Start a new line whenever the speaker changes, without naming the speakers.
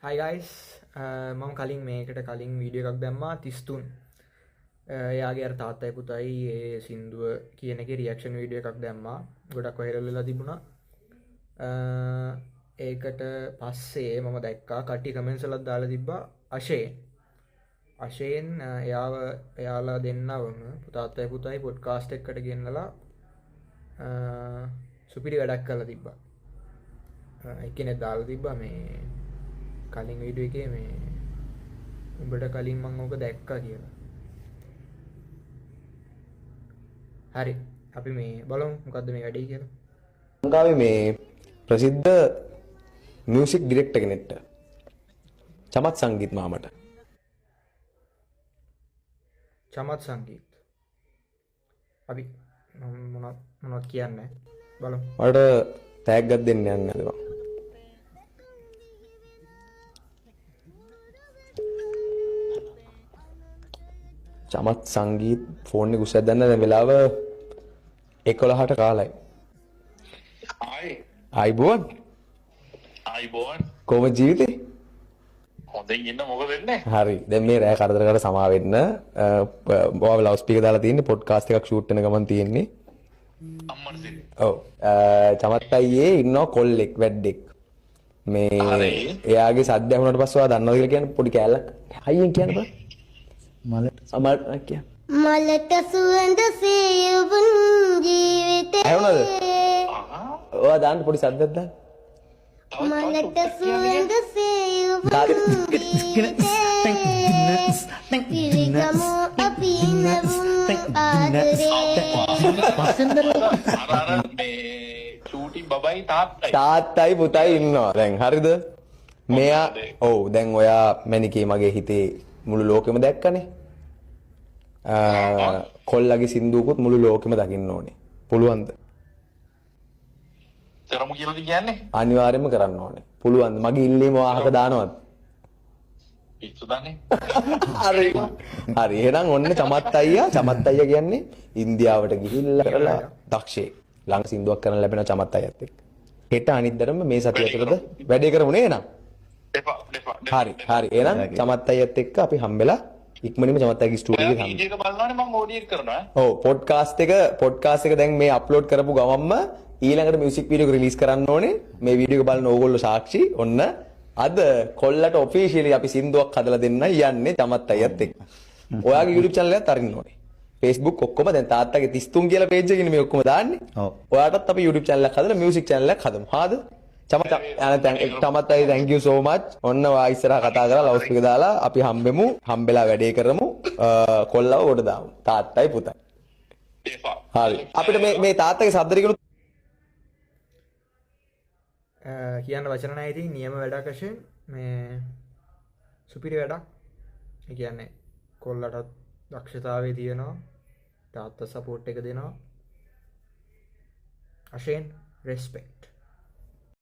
Hi guys, මම කලින් මේකට කලින් වීඩියෝ එකක් දැම්මා 33. එයාගේ අර තාත්තයි පුතයි ඒ සින්දුව කියන එකේ රියැක්ෂන් වීඩියෝ එකක් දැම්මා. ගොඩක් වෛරල් වෙලා තිබුණා. ඒකට පස්සේ මම දැක්කා කට්ටිය කමෙන්ට්ස් වලත් දාලා තිබ්බා අශේන් එයාලා දෙන්නවම තාත්තයි පුතයි පොඩ්කාස්ට් එකකට ගෙන්නලා සුපිරි වැඩක් කරලා තිබ්බා. එක්කෙනෙක් දාලා තිබ්බා මේ කලින් වීඩියෝ එකේ මේ උඹට කලින් මම ඕක දැක්කා කියලා. හරි අපි මේ බලමු මොකද්ද මේ වැඩේ කියලා.
ලංකාවේ මේ ප්‍රසිද්ධ මියුසික් ඩිරෙක්ටර් කෙනෙක්ට චමත් සංගීත් මාමට
චමත් සංගීත් අපි මොනවද කියන්නේ බලමු.
මට ටැග් එකක් දෙන්න යන්න හදනවා. චමත් සංගීත් ෆෝන් එක උස්සලා දැන්න දැන් වෙලාව 11ට කාලයි. ආයිබෝන් කොහොමද ජීවිතේ?
හොඳින් ඉන්න මොකද වෙන්නේ?
හරි. දැන් මේ රෑ කරදර කර සමා වෙන්න. ඔයාලා ලවුඩ් ස්පීකර් දාලා තියෙන්නේ පොඩ්කාස්ට් එකක් ෂූට් වෙන ගමන් තියෙන්නේ.
අම්මට සිරි.
ඔව්. චමත් අයියේ ඉන්නවා කොල්ලෙක් වැඩෙක්. මේ එයාගේ සද්ද ඇහුනට පස්සේ ඔයා දන්නවද කියලා කියන්න පොඩි කෑල්ලක්. හයියෙන් කියන්න බෑ. මලට කිය.
මලට සුවඳ සේවුන් ජීවිතේ.
ඇහුනද? ඔයා දාන්න පොඩි සද්දයක් දාන්න.
මලට සුවඳ සේවුන් ජීවිතේ. පිරිගමු අපි නවුන් ආදරේ.
අර මේ චූටි බබයි තාත්තයි.
තාත්තයි පුතයි ඉන්නවා. දැන් හරිද? මෙයා ඔව් දැන් ඔයා මැනිකේ මගේ හිතේ මුළු ලෝකෙම දැක්කනේ. කොල්ලගේ සින්දුවකුත් මුළු ලෝකෙම දකින්න ඕනේ. පුළුවන්ද?
කරමු කියලාද කියන්නේ?
අනිවාර්යයෙන්ම කරන්න ඕනේ. පුළුවන්ද? මගේ ඉල්ලීම වාහක දානවද?
පිස්සු දන්නේ.
හරි. හරි. එහෙනම් ඔන්න චමත් අයියා කියන්නේ ඉන්දියාවට ගිහිල්ලා කරලා දක්ෂේ. ළඟ සින්දුවක් කරන්න ලැබෙන චමත් අයියත් එක්ක. හෙට අනිද්දාම මේ සතිය ඇතුළත වැඩේ කරමු නේ එහෙනම්. හරි. එහෙනම් චමත් අයියත් එක්ක අපි හම්බෙලා ඉක්මනින්ම චමත් අයියාගේ ස්ටුඩියෝ එකේ හම්බෙමු.
වීඩියෝ එක බලනවානේ මම ඕඩියට් කරනවා.
ඔව් පොඩ්කාස්ට් එක දැන් මේ අප්ලෝඩ් කරපු ගමන්ම ඊළඟට මියුසික් වීඩියෝ එක රිලීස් කරන්න ඕනේ. මේ වීඩියෝ එක බලන ඕගොල්ලෝ සාක්ෂි. ඔන්න අද කොල්ලට ඔෆිෂියලි අපි සින්දුවක් හදලා දෙන්නයි යන්නේ චමත් අයියත් එක්ක. ඔයාගේ YouTube channel එකත් අරින්න ඕනේ. Facebook ඔක්කොම දැන් තාත්තගේ 33 කියලා page එකකින් මේ ඔක්කොම දාන්නේ. ඔව්. ඔයාටත් අපි YouTube channel එකක් හදලා මියුසික් channel එකක් හදමු. හාද? චමත් අයියා thank you so much. ඔන්න ඔයා ඉස්සරහා කතා කරලා ලවුඩ් ස්පීකර් දාලා අපි හම්බෙමු. හම්බෙලා වැඩේ කරමු. කොල්ලව කොට දාමු. තාත්තයි පුතයි. හරි. අපිට මේ තාත්තගේ සද්ද ටිකනුත්
කියන්න වචන නැහැ ඉතින් නියම වැඩක් වශයෙන් මේ සුපිරි වැඩක්. ඒ කියන්නේ කොල්ලටත් දක්ෂතාවය තියෙනවා. තාත්තා සපෝට් එක දෙනවා. අශේන් රෙස්පෙක්ට්.